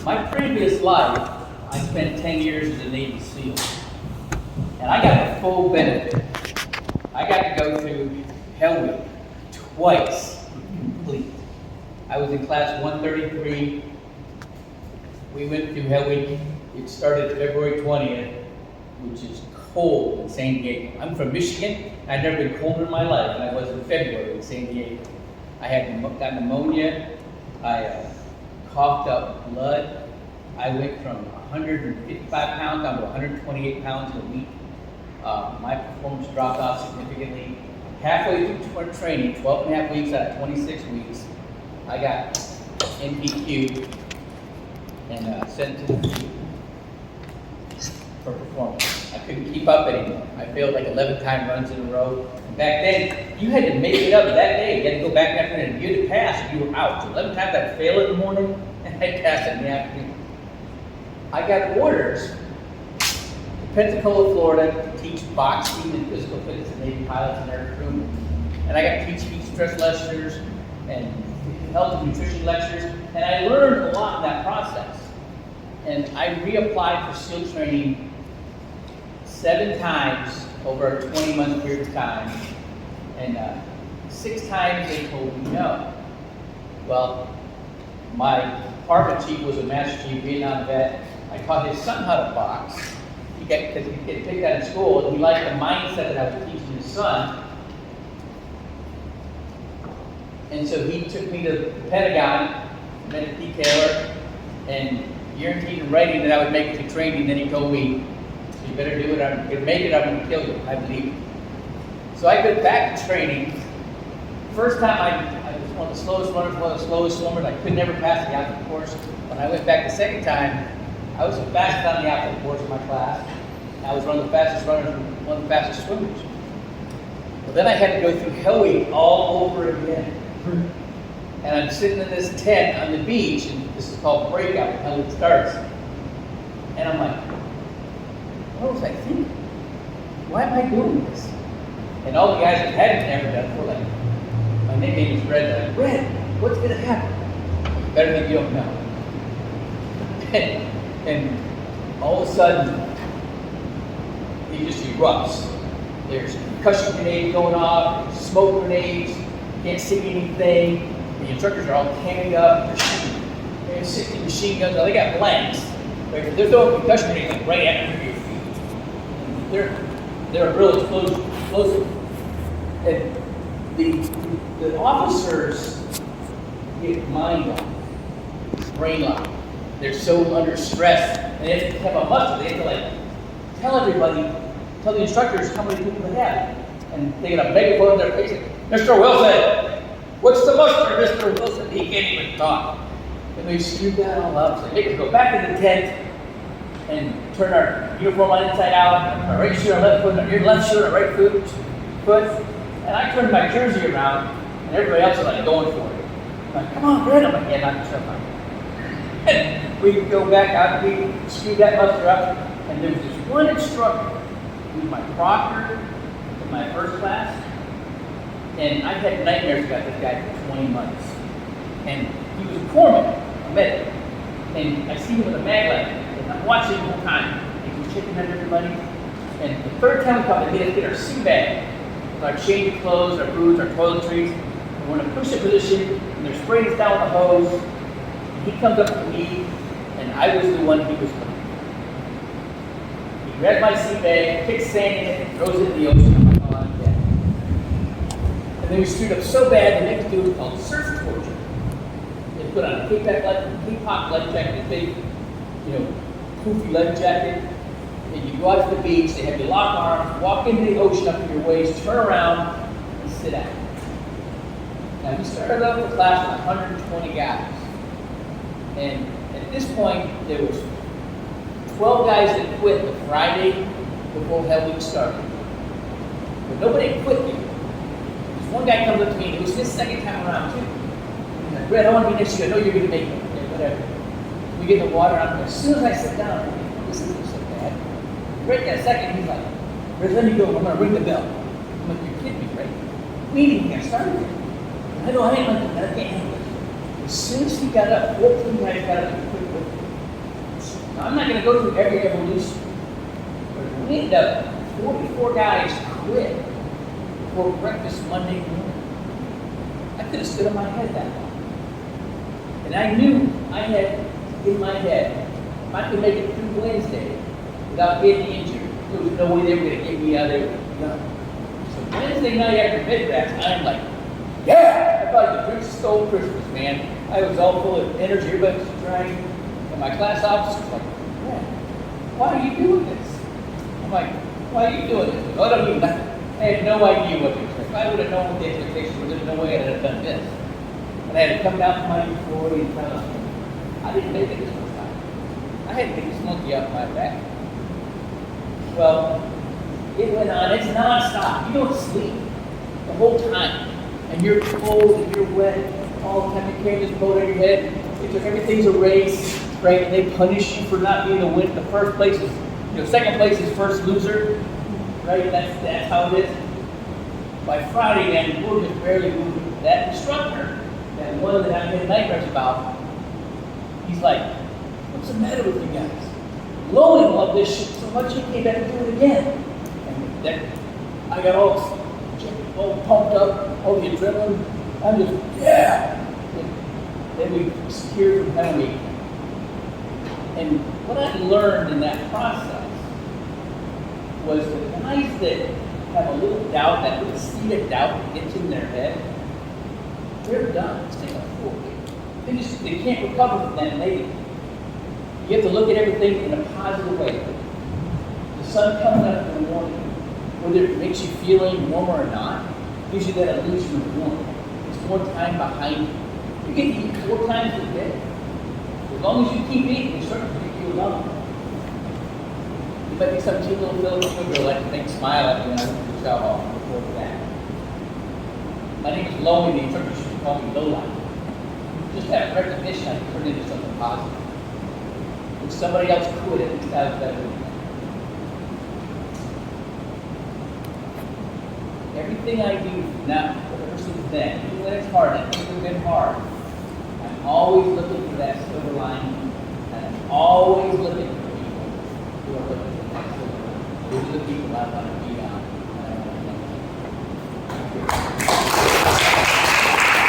My previous life, I spent 10 years as a Navy SEAL, and I got the full benefit. I got to go through Hell Week twice complete. I was in class 133. We went through Hell Week. It started February 20th, which is cold in San Diego. I'm from Michigan. I'd never been colder in my life than I was in February in San Diego. I had got pneumonia. I coughed up blood. I went from 155 pounds down to 128 pounds in a week. My performance dropped off significantly. Halfway through training, 12 and a half weeks out of 26 weeks, I got NPQ and sent to the field for performance. I couldn't keep up anymore. I failed like 11 time runs in a row. And back then, you had to make it up that day. You had to go back after and you had to pass or you were out. So 11 times I'd fail in the morning and I'd pass in the afternoon. I got orders to Pensacola, Florida to teach boxing and physical fitness to Navy pilots and air crew. And I got to teach heat stress lectures and health and nutrition lectures. And I learned a lot in that process. And I reapplied for SEAL training 7 times over a 20-month period of time. And 6 times they told me no. Well, my department chief was a Master Chief Vietnam vet. I taught his son how to box. Because he get picked out in school, and he liked the mindset that I was teaching his son. And so he took me to the Pentagon, met a detailer, and guaranteed in writing that I would make it to training. Then he told me, so you better do it, I'm going to make it, I'm going to kill you. I believe it. So I go back to training. First time I was one of the slowest runners, one of the slowest swimmers. I could never pass the obstacle course. When I went back the second time, I was the fastest on the obstacle course in my class. I was one of the fastest runners, one of the fastest swimmers. Well, then I had to go through Hell Week all over again. And I'm sitting in this tent on the beach, and this is called breakout when Hell Week starts. And I'm like, what was I thinking? Why am I doing this? And all the guys that hadn't ever done it were like, my nickname is Red. Like, Red, what's going to happen? Better than you don't know. And all of a sudden, he just erupts. There's concussion grenades going off, smoke grenades, you can't see anything. The instructors are all canned up, they're shooting. They have 60 machine guns, they got blanks. They're throwing concussion grenades like right under your feet. They're real explosive. And the officers get mind locked, brain locked. They're so under stress, and they have to have a muscle. They have to like tell everybody, tell the instructors how many people they have. And they get a megaphone in their face, Mr. Wilson, what's the muster, Mr. Wilson? He can't even talk. And we screwed that all up. So they could go back to the tent and turn our uniform on inside out, our right shoe, our left foot, our left shoe, our right foot. And I turned my jersey around, and everybody else was like going for it. I'm like, come on, Brad. I'm like, yeah, not sure. And we could go back out, we screwed that muster up, and there was this one instructor, who was my proctor in my first class, and I had nightmares about this guy for 20 months. And he was a corpsman, a medic, and I see him with a mag light, and I'm watching the whole time. And he was checking on everybody, and the third time we come, they made us get our sea bag, with our change of clothes, our boots, our toiletries, and we're in a push-up position, and they're spraying us down with a hose. He comes up to me, and I was the one he was with. He grabbed my sea bag, kicks sand in it, and throws it in the ocean. I'm like, oh, I'm dead. And then we screwed up so bad, the next dude was called surf torture. They put on a K-pop life jacket, a big, poofy life jacket, and you go out to the beach, they have you lock arms, walk into the ocean up to your waist, turn around, and sit down. Now, we started out the class with 120 guys. And at this point, there was 12 guys that quit the Friday before Hell Week started. But nobody quit yet. There's one guy comes up to me, it was his second time around too. He's like, Red, I want to be next to you, I know you're going to make it. Okay, whatever. We get in the water, as soon as I sit down, I'm like, this isn't so bad. Right that second, he's like, Red, let me go, I'm going to ring the bell. I'm like, you're kidding me, right? We didn't even get started yet. I know, I ain't like that, I can't handle it. As soon as he got up, 14 guys got up and quit. Now, I'm not going to go through every evolution, but we ended up 44 guys quit before breakfast Monday morning. I could have stood on my head that long. And I knew I had in my head, if I could make it through Wednesday without getting injured, there was no way they were going to get me out of there. No. So Wednesday night after bed rest, I'm like, yeah! I thought the Grinch stole Christmas, man. I was all full of energy, everybody was trying. And my class officer was like, yeah, why are you doing this? I'm like, why are you doing this? Oh, I don't mean nothing. I had no idea what to expect. If I would have known what the expectation was, there's no way I'd have done this. And I had to come down to my employee and tell them, I didn't make it this first time. I had to get this monkey off my back. Well, it went on. It's nonstop. You don't sleep the whole time. And you're cold and you're wet all the time. You can't just boat on your head. Everything's a race, right? And they punish you for not being the first place is, second place is first loser, right? That's how it is. By Friday, man, we're just barely moving. That instructor, that one that I had nightmares about, he's like, what's the matter with you guys? Lowen loved this shit so much he came back to do it again. And then I got all pumped up, all the adrenaline. I'm just, yeah. Then we secured from penalty. And what I learned in that process was the guys that have a little doubt, that little seed of doubt that gets in their head, they're done. It's like a fork. They can't recover from that later. You have to look at everything in a positive way. The sun coming up in the morning, whether it makes you feel any warmer or not, gives you that illusion of warmth. It's more time behind you. You can eat 4 times a day. As long as you keep eating, you're starting to make you alone. You might be some cute little Filipino girl that can smile at me when I went to the chow hall before that. My name is Lowen, the instructor used to call me Lola. Just that recognition, I can turn into something positive. If somebody else quit, at least I was better than that. Everything I do now, ever since then, even when it's hard, and things have been hard, I'm always looking for that silver lining, and I'm always looking